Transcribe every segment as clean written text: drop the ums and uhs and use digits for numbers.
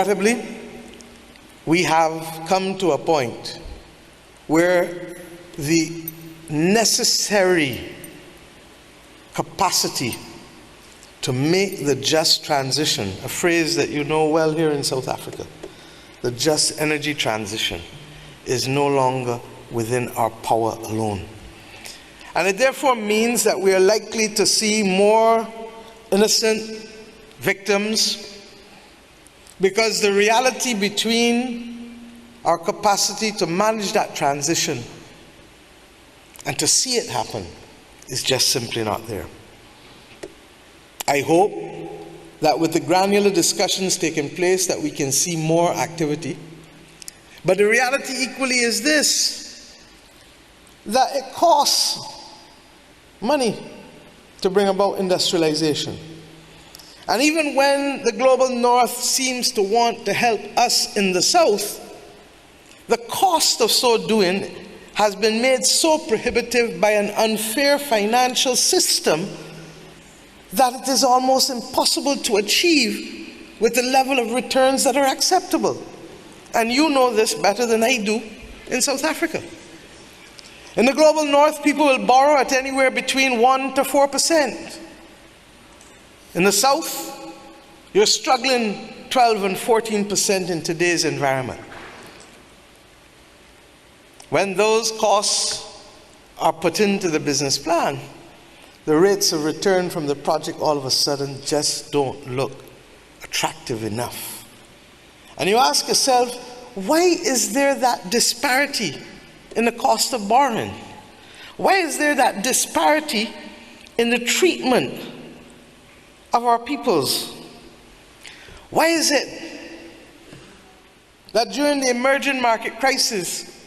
Regrettably, we have come to a point where the necessary capacity to make the just transition, a phrase that you know well here in South Africa, the just energy transition, is no longer within our power alone. And it therefore means that we are likely to see more innocent victims, because the reality between our capacity to manage that transition and to see it happen is just simply not there. I hope that with the granular discussions taking place that we can see more activity. But the reality equally is this, that it costs money to bring about industrialization. And even when the global north seems to want to help us in the south, the cost of so doing has been made so prohibitive by an unfair financial system that it is almost impossible to achieve with the level of returns that are acceptable. And you know this better than I do in South Africa. In the global north, people will borrow at anywhere between 1% to 4%. In the south, you're struggling 12 and 14% in today's environment. When those costs are put into the business plan, the rates of return from the project all of a sudden just don't look attractive enough. And you ask yourself, why is there that disparity in the cost of borrowing? Why is there that disparity in the treatment of our peoples? Why is it that during the emerging market crisis,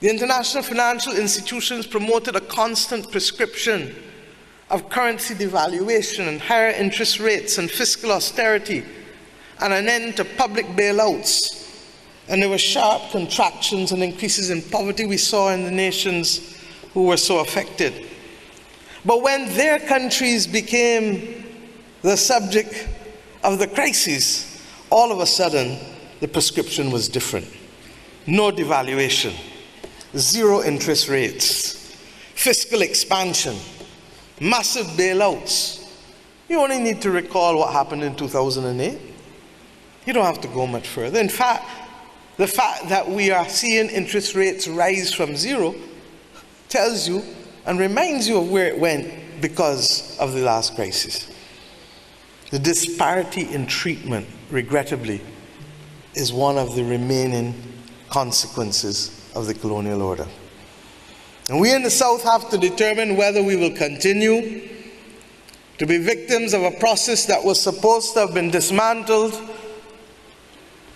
the international financial institutions promoted a constant prescription of currency devaluation and higher interest rates and fiscal austerity and an end to public bailouts? And there were sharp contractions and increases in poverty we saw in the nations who were so affected. But when their countries became the subject of the crisis, all of a sudden the prescription was different. No devaluation, zero interest rates, fiscal expansion, massive bailouts. You only need to recall what happened in 2008. You don't have to go much further. In fact, the fact that we are seeing interest rates rise from zero tells you and reminds you of where it went because of the last crisis. The disparity in treatment, regrettably, is one of the remaining consequences of the colonial order. And we in the South have to determine whether we will continue to be victims of a process that was supposed to have been dismantled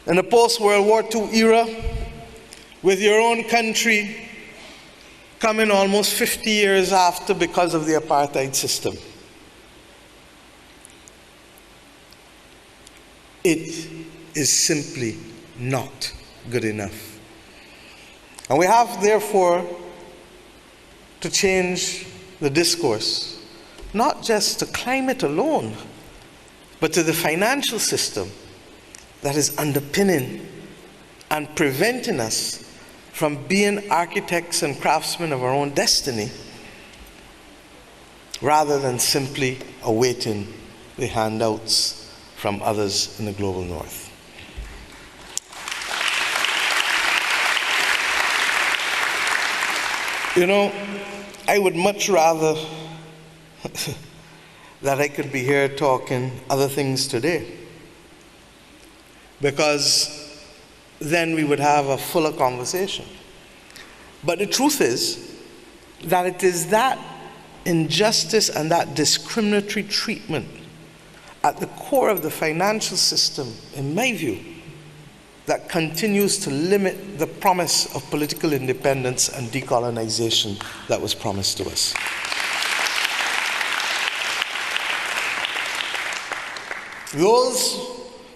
in the post-World War II era, with your own country coming almost 50 years after because of the apartheid system. It is simply not good enough. And we have, therefore, to change the discourse, not just to climate alone, but to the financial system that is underpinning and preventing us from being architects and craftsmen of our own destiny, rather than simply awaiting the handouts from others in the global north. You know, I would much rather that I could be here talking other things today, because then we would have a fuller conversation. But the truth is that it is that injustice and that discriminatory treatment at the core of the financial system, in my view, that continues to limit the promise of political independence and decolonization that was promised to us. Those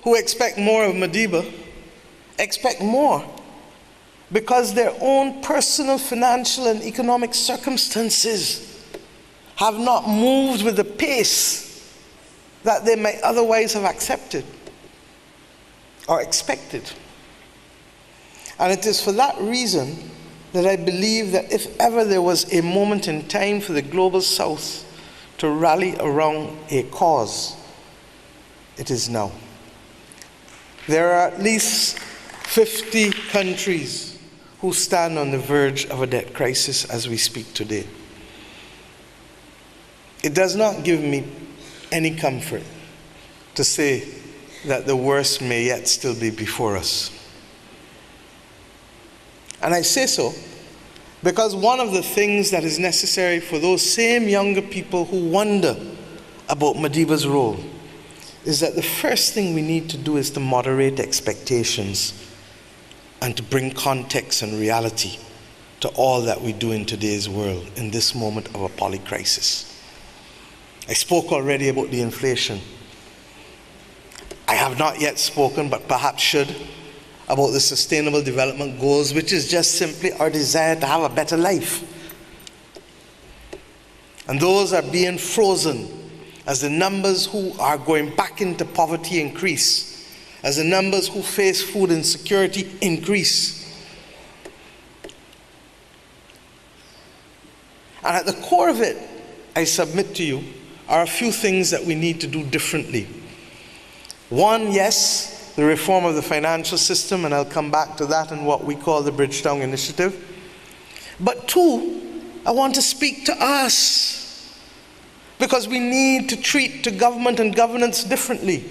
who expect more of Madiba expect more because their own personal financial and economic circumstances have not moved with the pace that they might otherwise have accepted. or expected. And it is for that reason that I believe that if ever there was a moment in time for the Global South to rally around a cause, it is now. There are at least 50 countries who stand on the verge of a debt crisis as we speak today. It does not give me any comfort to say that the worst may yet still be before us. And I say so because one of the things that is necessary for those same younger people who wonder about Madiba's role is that the first thing we need to do is to moderate expectations and to bring context and reality to all that we do in today's world in this moment of a polycrisis. I spoke already about the inflation. I have not yet spoken, but perhaps should, about the Sustainable Development Goals, which is just simply our desire to have a better life. And those are being frozen as the numbers who are going back into poverty increase, as the numbers who face food insecurity increase. And at the core of it, I submit to you, are a few things that we need to do differently. One, yes, the reform of the financial system, and I'll come back to that in what we call the Bridgetown Initiative. But two, I want to speak to us, because we need to treat to government and governance differently.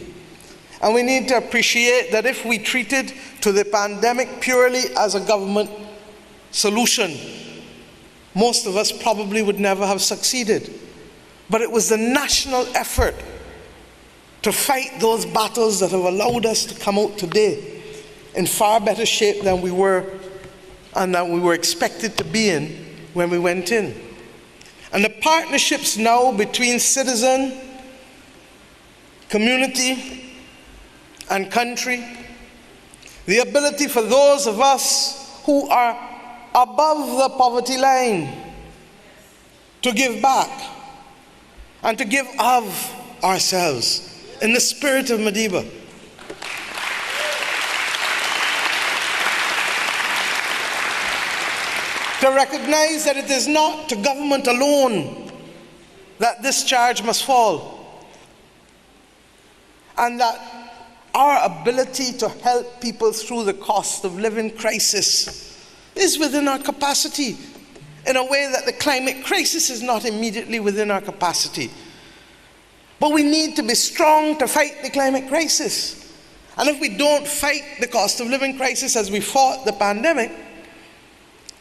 And we need to appreciate that if we treated to the pandemic purely as a government solution, most of us probably would never have succeeded. But it was the national effort to fight those battles that have allowed us to come out today in far better shape than we were and that we were expected to be in when we went in. And the partnerships now between citizen, community, and country, the ability for those of us who are above the poverty line to give back and to give of ourselves in the spirit of Madiba. To recognize that it is not to government alone that this charge must fall, and that our ability to help people through the cost of living crisis is within our capacity, in a way that the climate crisis is not immediately within our capacity. But we need to be strong to fight the climate crisis. And if we don't fight the cost of living crisis as we fought the pandemic,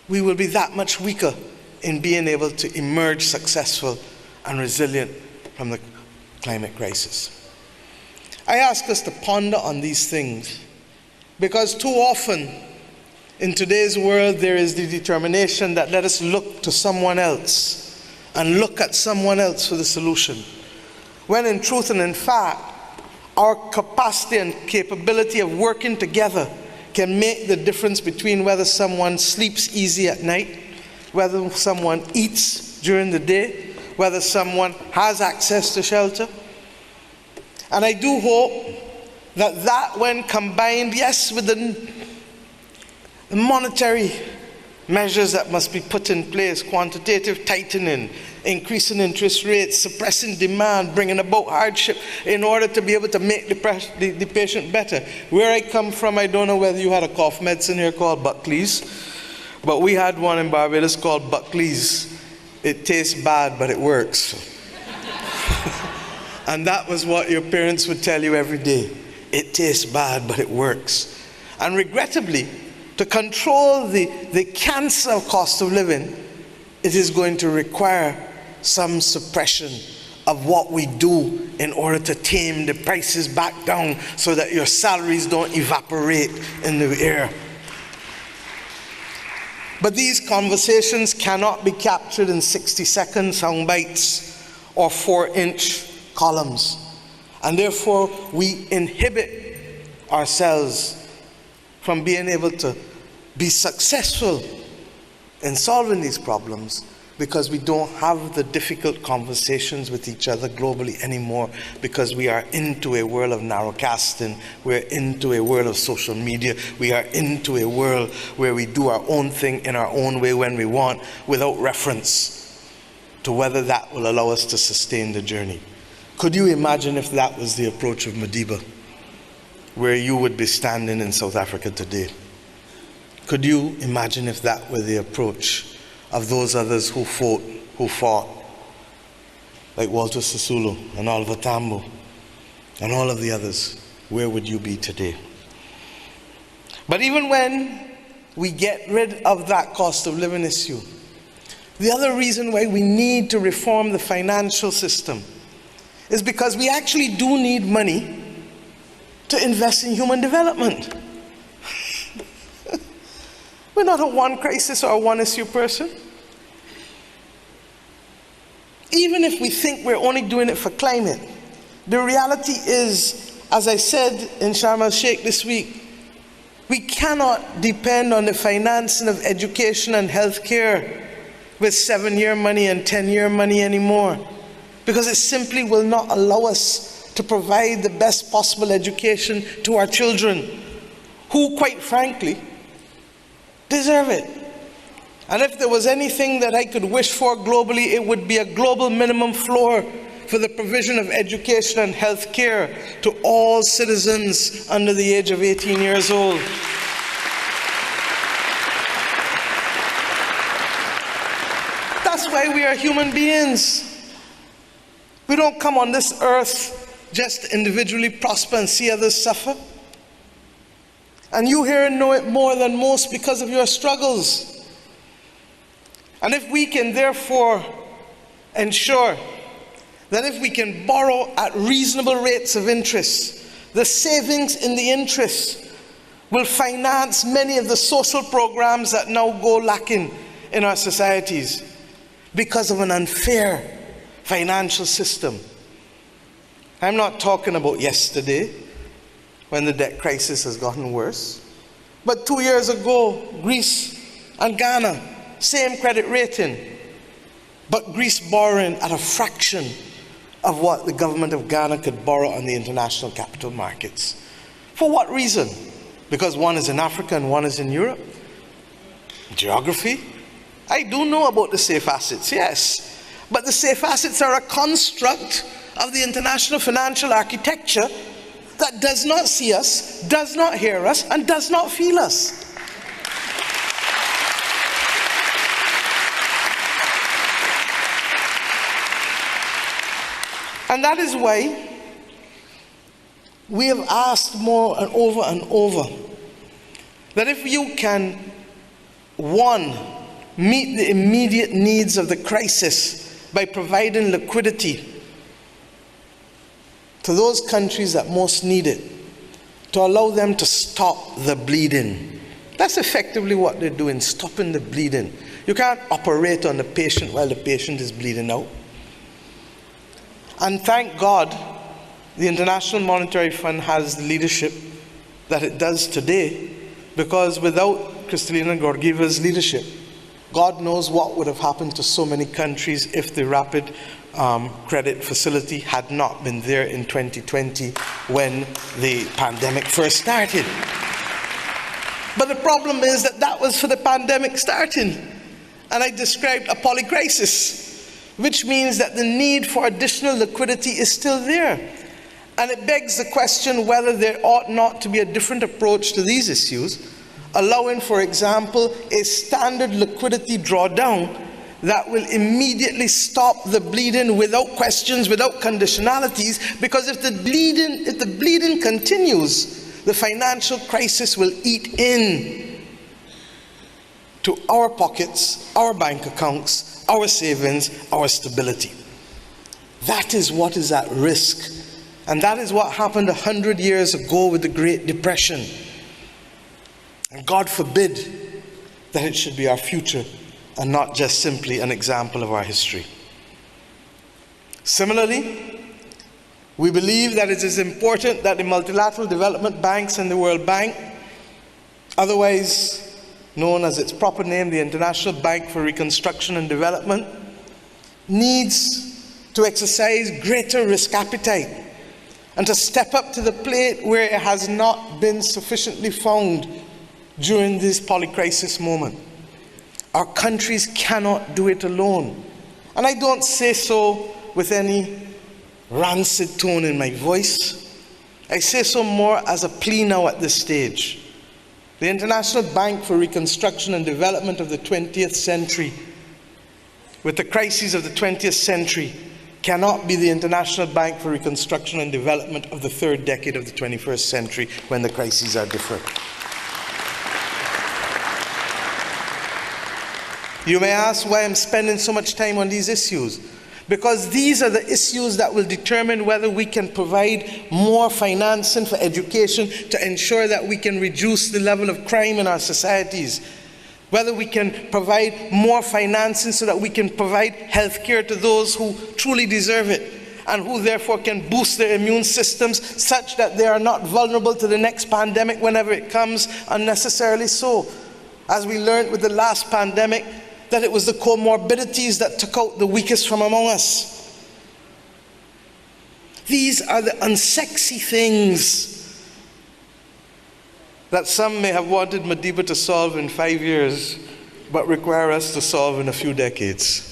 we will be that much weaker in being able to emerge successful and resilient from the climate crisis. I ask us to ponder on these things because too often in today's world there is the determination that let us look to someone else and look at someone else for the solution. When in truth and in fact, our capacity and capability of working together can make the difference between whether someone sleeps easy at night, whether someone eats during the day, whether someone has access to shelter. And I do hope that when combined, yes, with the monetary measures that must be put in place, quantitative tightening, increasing interest rates, suppressing demand, bringing about hardship in order to be able to make the patient better. Where I come from, I don't know whether you had a cough medicine here called Buckley's, but we had one in Barbados called Buckley's. It tastes bad, but it works. And that was what your parents would tell you every day. It tastes bad, but it works. And regrettably, to control the cancer of cost of living, it is going to require some suppression of what we do in order to tame the prices back down so that your salaries don't evaporate in the air. But these conversations cannot be captured in 60-second sound bites or 4-inch columns. And therefore, we inhibit ourselves from being able to be successful in solving these problems because we don't have the difficult conversations with each other globally anymore, because we are into a world of narrowcasting, we're into a world of social media, we are into a world where we do our own thing in our own way when we want, without reference to whether that will allow us to sustain the journey. Could you imagine if that was the approach of Madiba, where you would be standing in South Africa today? Could you imagine if that were the approach of those others who fought, like Walter Sisulu and Oliver Tambo and all of the others? Where would you be today? But even when we get rid of that cost of living issue, the other reason why we need to reform the financial system is because we actually do need money to invest in human development. We're not a one crisis or a one issue person. Even if we think we're only doing it for climate, the reality is, as I said in Sharm el-Sheikh this week, we cannot depend on the financing of education and healthcare with 7-year money and 10-year money anymore, because it simply will not allow us to provide the best possible education to our children, who, quite frankly, deserve it. And if there was anything that I could wish for globally, it would be a global minimum floor for the provision of education and health care to all citizens under the age of 18 years old. That's why we are human beings. We don't come on this earth just to individually prosper and see others suffer. And you here know it more than most because of your struggles. And if we can therefore ensure that if we can borrow at reasonable rates of interest, the savings in the interest will finance many of the social programs that now go lacking in our societies because of an unfair financial system. I'm not talking about yesterday, when the debt crisis has gotten worse, but 2 years ago, Greece and Ghana, same credit rating, but Greece borrowing at a fraction of what the government of Ghana could borrow on the international capital markets. For what reason? Because one is in Africa and one is in Europe? Geography? I do know about the safe assets, yes, but the safe assets are a construct of the international financial architecture that does not see us, does not hear us, and does not feel us. And that is why we have asked more and over that if you can, one, meet the immediate needs of the crisis by providing liquidity to those countries that most need it, to allow them to stop the bleeding. That's effectively what they're doing, stopping the bleeding. You can't operate on the patient while the patient is bleeding out. And thank God, the International Monetary Fund has the leadership that it does today, because without Kristalina Georgieva's leadership, God knows what would have happened to so many countries if the rapid credit facility had not been there in 2020 when the pandemic first started. But the problem is that that was for the pandemic starting. And I described a polycrisis, which means that the need for additional liquidity is still there. And it begs the question whether there ought not to be a different approach to these issues, allowing, for example, a standard liquidity drawdown that will immediately stop the bleeding without questions, without conditionalities, because if the bleeding continues, the financial crisis will eat in to our pockets, our bank accounts, our savings, our stability. That is what is at risk. And that is what happened 100 years ago with the Great Depression. And God forbid that it should be our future and not just simply an example of our history. Similarly, we believe that it is important that the multilateral development banks and the World Bank, otherwise known as its proper name, the International Bank for Reconstruction and Development, needs to exercise greater risk appetite and to step up to the plate where it has not been sufficiently found during this polycrisis moment. Our countries cannot do it alone. And I don't say so with any rancid tone in my voice. I say so more as a plea now at this stage. The International Bank for Reconstruction and Development of the 20th century, with the crises of the 20th century, cannot be the International Bank for Reconstruction and Development of the third decade of the 21st century, when the crises are different. You may ask why I'm spending so much time on these issues. Because these are the issues that will determine whether we can provide more financing for education to ensure that we can reduce the level of crime in our societies, whether we can provide more financing so that we can provide health care to those who truly deserve it, and who therefore can boost their immune systems such that they are not vulnerable to the next pandemic whenever it comes unnecessarily so. As we learned with the last pandemic, that it was the comorbidities that took out the weakest from among us. These are the unsexy things that some may have wanted Madiba to solve in 5 years, but require us to solve in a few decades.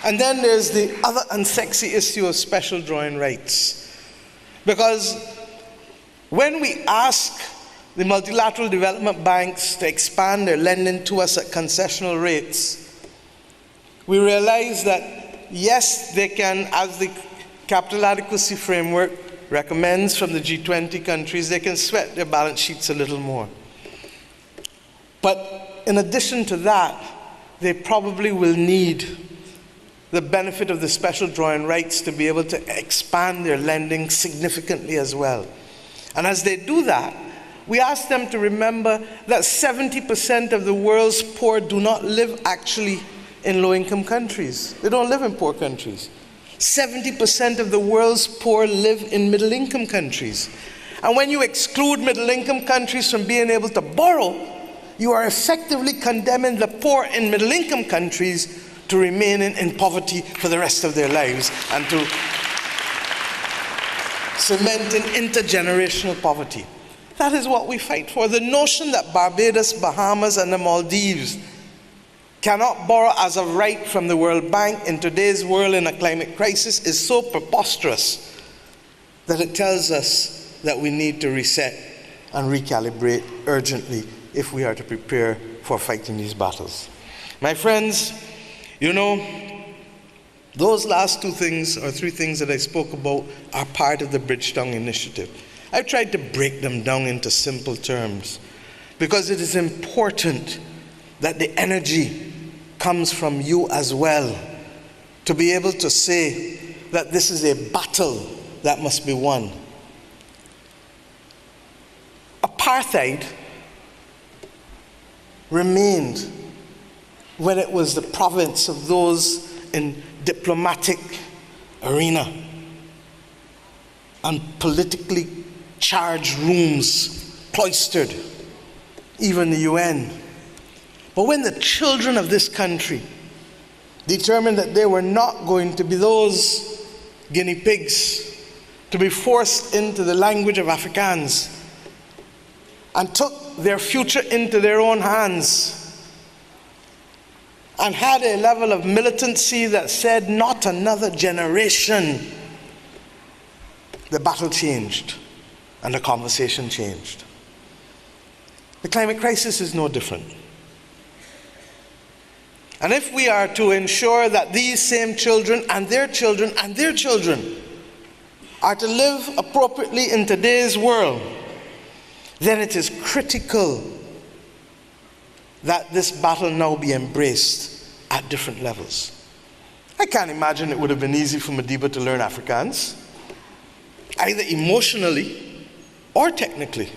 And then there's the other unsexy issue of special drawing rights. Because when we ask the multilateral development banks to expand their lending to us at concessional rates, we realize that yes, they can, as the capital adequacy framework recommends from the G20 countries, they can sweat their balance sheets a little more. But in addition to that, they probably will need the benefit of the special drawing rights to be able to expand their lending significantly as well. And as they do that, we ask them to remember that 70% of the world's poor do not live actually in low-income countries. They don't live in poor countries. 70% of the world's poor live in middle-income countries. And when you exclude middle-income countries from being able to borrow, you are effectively condemning the poor in middle-income countries to remain in poverty for the rest of their lives and to cement an intergenerational poverty. That is what we fight for. The notion that Barbados, Bahamas, and the Maldives cannot borrow as a right from the World Bank in today's world in a climate crisis is so preposterous that it tells us that we need to reset and recalibrate urgently if we are to prepare for fighting these battles. My friends, you know, those last two things or three things that I spoke about are part of the Bridgetown Initiative. I've tried to break them down into simple terms because it is important that the energy comes from you as well to be able to say that this is a battle that must be won. Apartheid remained when it was the province of those in diplomatic arena and politically charged rooms, cloistered, even the UN. But when the children of this country determined that they were not going to be those guinea pigs to be forced into the language of Afrikaans and took their future into their own hands and had a level of militancy that said, not another generation, the battle changed and the conversation changed. The climate crisis is no different. And if we are to ensure that these same children and their children and their children are to live appropriately in today's world, then it is critical that this battle now be embraced at different levels. I can't imagine it would have been easy for Madiba to learn Afrikaans, either emotionally or technically.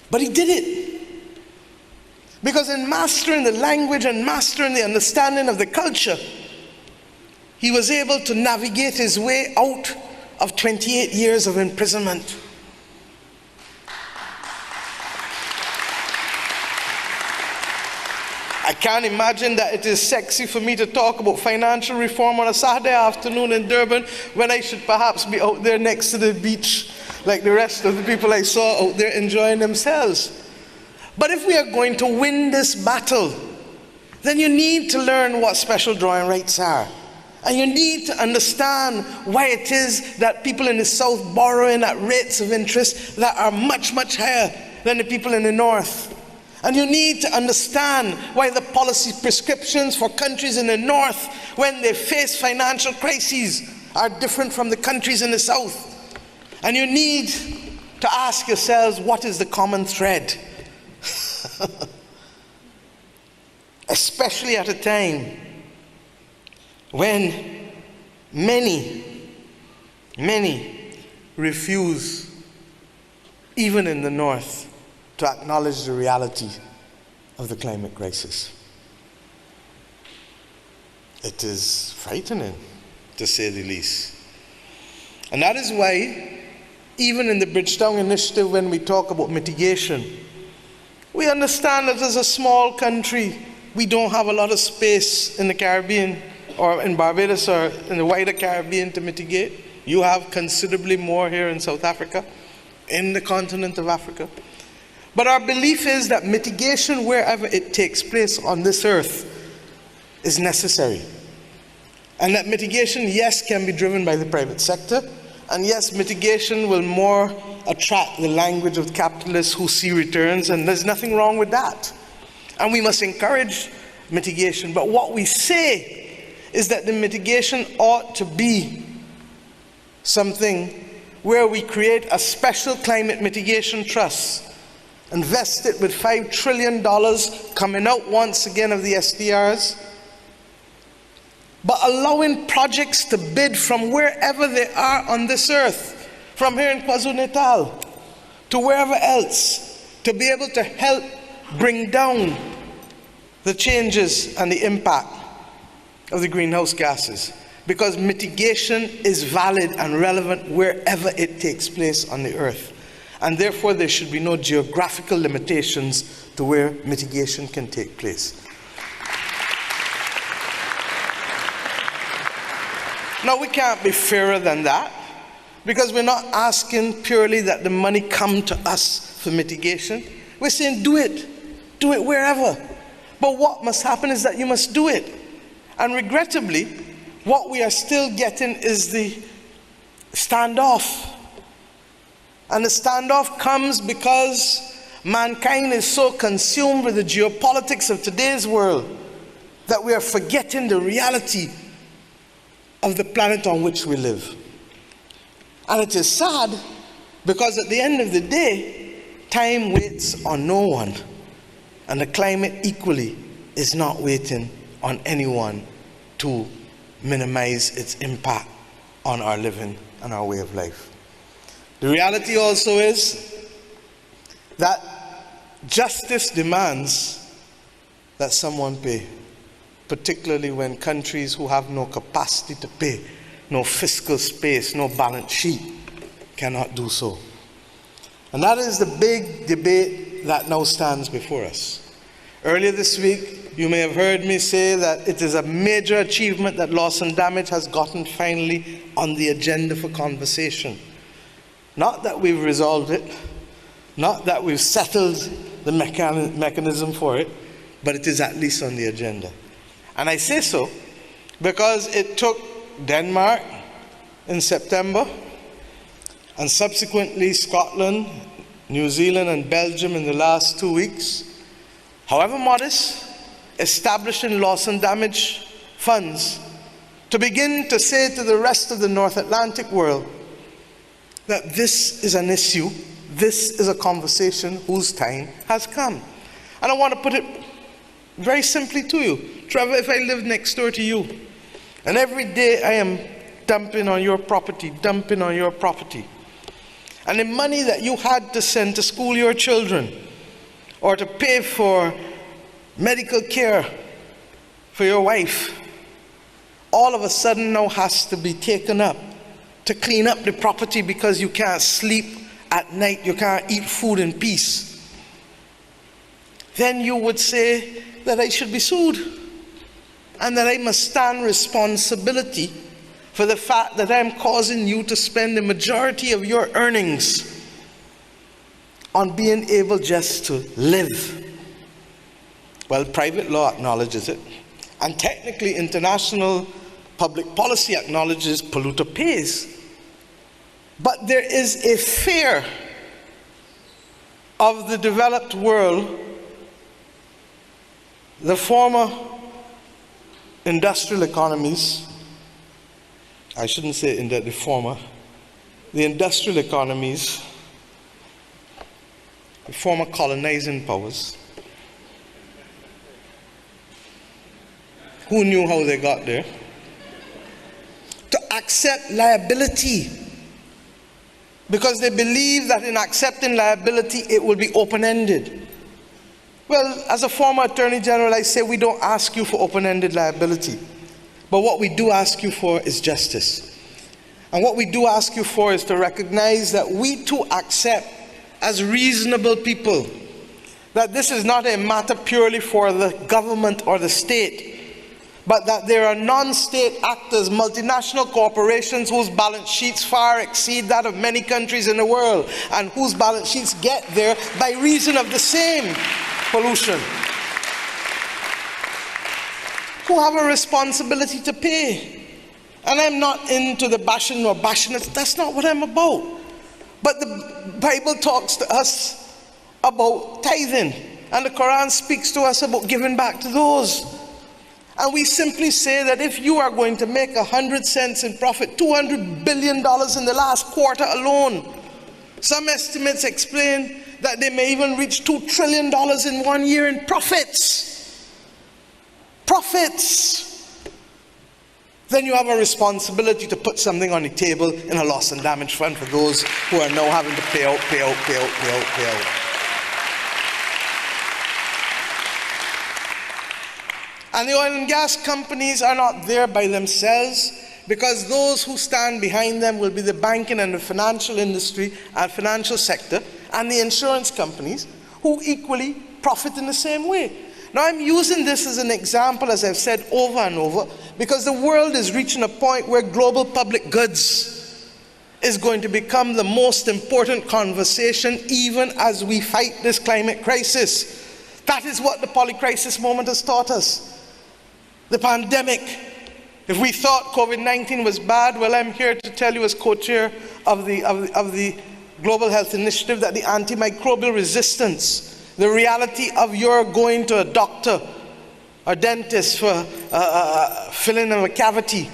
But he did it. Because in mastering the language and mastering the understanding of the culture, he was able to navigate his way out of 28 years of imprisonment. I can't imagine that it is sexy for me to talk about financial reform on a Saturday afternoon in Durban when I should perhaps be out there next to the beach like the rest of the people I saw out there enjoying themselves. But if we are going to win this battle, then you need to learn what special drawing rights are. And you need to understand why it is that people in the South borrowing at rates of interest that are much, much higher than the people in the North. And you need to understand why the policy prescriptions for countries in the North, when they face financial crises, are different from the countries in the South. And you need to ask yourselves, what is the common thread? Especially at a time when many refuse, even in the North, to acknowledge the reality of the climate crisis. It is frightening, to say the least. And that is why, even in the Bridgetown Initiative, when we talk about mitigation, we understand that as a small country, we don't have a lot of space in the Caribbean, or in Barbados, or in the wider Caribbean to mitigate. You have considerably more here in South Africa, in the continent of Africa. But our belief is that mitigation, wherever it takes place on this earth, is necessary. And that mitigation, yes, can be driven by the private sector, and yes, mitigation will more attract the language of capitalists who see returns, and there's nothing wrong with that. And we must encourage mitigation. But what we say is that the mitigation ought to be something where we create a special climate mitigation trust, invest it with $5 trillion coming out once again of the SDRs, but allowing projects to bid from wherever they are on this earth, from here in KwaZulu-Natal to wherever else, to be able to help bring down the changes and the impact of the greenhouse gases. Because mitigation is valid and relevant wherever it takes place on the earth. And therefore, there should be no geographical limitations to where mitigation can take place. Now, we can't be fairer than that, because we're not asking purely that the money come to us for mitigation. We're saying do it wherever. But what must happen is that you must do it. And regrettably, what we are still getting is the standoff. And the standoff comes because mankind is so consumed with the geopolitics of today's world that we are forgetting the reality of the planet on which we live. And it is sad, because at the end of the day, time waits on no one. And the climate equally is not waiting on anyone to minimize its impact on our living and our way of life. The reality also is that justice demands that someone pay, particularly when countries who have no capacity to pay, no fiscal space, no balance sheet, cannot do so. And that is the big debate that now stands before us. Earlier this week, you may have heard me say that it is a major achievement that loss and damage has gotten finally on the agenda for conversation. Not that we've resolved it, not that we've settled the mechanism for it, but it is at least on the agenda. And I say so because it took Denmark in September, and subsequently Scotland, New Zealand, and Belgium in the last 2 weeks, however modest, establishing loss and damage funds to begin to say to the rest of the North Atlantic world that this is an issue, this is a conversation whose time has come. And I want to put it very simply to you. Trevor, if I lived next door to you, and every day I am dumping on your property, and the money that you had to send to school your children, or to pay for medical care for your wife, all of a sudden now has to be taken up to clean up the property because you can't sleep at night, you can't eat food in peace, then you would say that I should be sued and that I must stand responsibility for the fact that I'm causing you to spend the majority of your earnings on being able just to live. Well, private law acknowledges it, and technically international public policy acknowledges polluter pays. But there is a fear of the developed world, the former industrial economies, I shouldn't say in the former, the industrial economies, the former colonizing powers, who knew how they got there, to accept liability because they believe that in accepting liability it will be open-ended. Well, as a former Attorney General, I say we don't ask you for open-ended liability, but what we do ask you for is justice. And what we do ask you for is to recognize that we too accept as reasonable people that this is not a matter purely for the government or the state, but that there are non-state actors, multinational corporations whose balance sheets far exceed that of many countries in the world, and whose balance sheets get there by reason of the same pollution, who have a responsibility to pay. And I'm not into the bashing or bashing it, that's not what I'm about. But the Bible talks to us about tithing, and the Quran speaks to us about giving back to those. And we simply say that if you are going to make 100 cents in profit, $200 billion in the last quarter alone, some estimates explain that they may even reach $2 trillion in 1 year in profits. Profits. Then you have a responsibility to put something on the table in a loss and damage fund for those who are now having to pay out. And the oil and gas companies are not there by themselves, because those who stand behind them will be the banking and the financial industry and financial sector and the insurance companies, who equally profit in the same way. Now, I'm using this as an example, as I've said over and over, because the world is reaching a point where global public goods is going to become the most important conversation even as we fight this climate crisis. That is what the polycrisis moment has taught us. The pandemic. If we thought COVID-19 was bad, well, I'm here to tell you as co-chair of the Global Health Initiative that the antimicrobial resistance, the reality of your going to a doctor or dentist for filling of a cavity,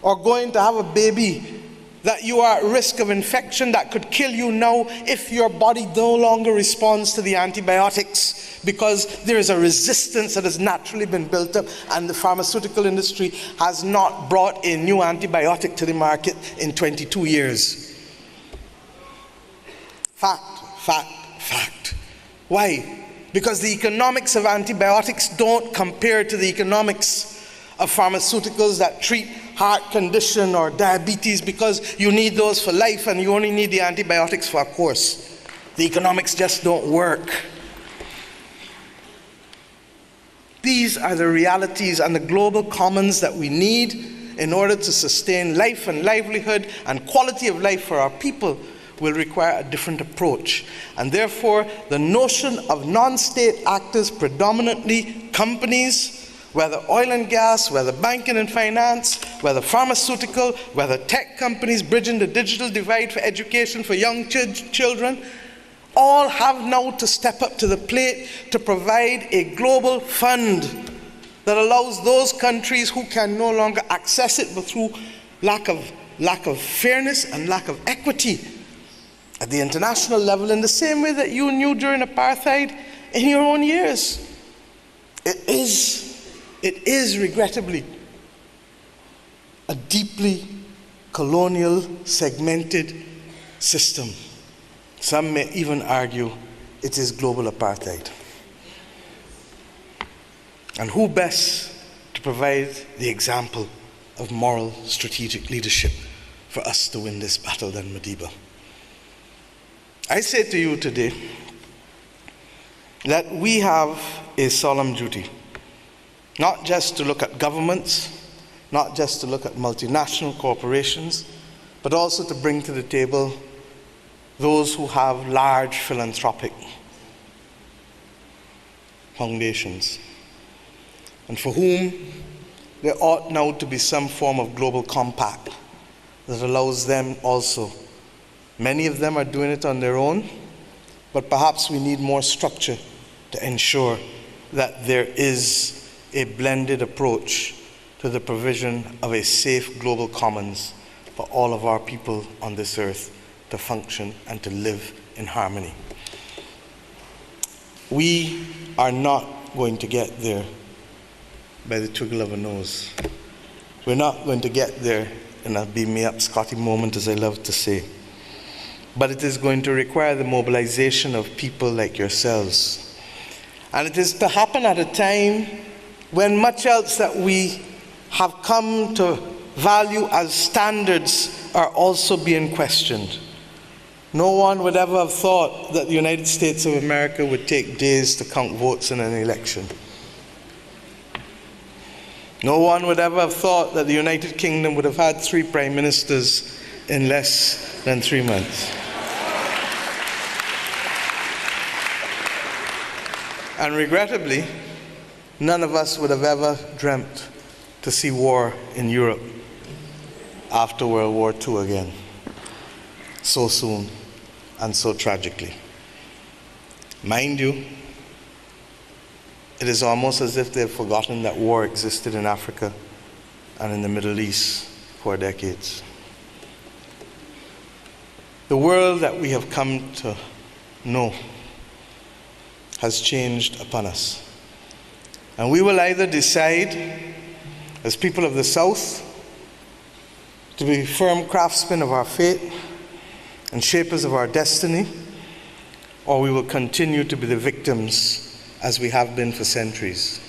or going to have a baby, that you are at risk of infection that could kill you now if your body no longer responds to the antibiotics, because there is a resistance that has naturally been built up, and the pharmaceutical industry has not brought a new antibiotic to the market in 22 years. Fact. Why? Because the economics of antibiotics don't compare to the economics of pharmaceuticals that treat heart condition or diabetes, because you need those for life and you only need the antibiotics for a course. The economics just don't work. These are the realities and the global commons that we need in order to sustain life and livelihood and quality of life for our people. Will require a different approach. And therefore, the notion of non-state actors, predominantly companies, whether oil and gas, whether banking and finance, whether pharmaceutical, whether tech companies bridging the digital divide for education for young children, all have now to step up to the plate to provide a global fund that allows those countries who can no longer access it but through lack of fairness and lack of equity at the international level, in the same way that you knew during apartheid in your own years. It is regrettably a deeply colonial, segmented system. Some may even argue it is global apartheid. And who best to provide the example of moral strategic leadership for us to win this battle than Madiba. I say to you today that we have a solemn duty, not just to look at governments, not just to look at multinational corporations, but also to bring to the table those who have large philanthropic foundations, and for whom there ought now to be some form of global compact that allows them also. Many of them are doing it on their own, but perhaps we need more structure to ensure that there is a blended approach to the provision of a safe global commons for all of our people on this earth to function and to live in harmony. We are not going to get there by the twiddle of a nose. We're not going to get there in a beam me up Scotty moment, as I love to say. But it is going to require the mobilization of people like yourselves. And it is to happen at a time when much else that we have come to value as standards are also being questioned. No one would ever have thought that the United States of America would take days to count votes in an election. No one would ever have thought that the United Kingdom would have had 3 prime ministers in less than 3 months. And regrettably, none of us would have ever dreamt to see war in Europe after World War II again, so soon and so tragically. Mind you, it is almost as if they've forgotten that war existed in Africa and in the Middle East for decades. The world that we have come to know has changed upon us. And we will either decide, as people of the South, to be firm craftsmen of our fate and shapers of our destiny, or we will continue to be the victims as we have been for centuries.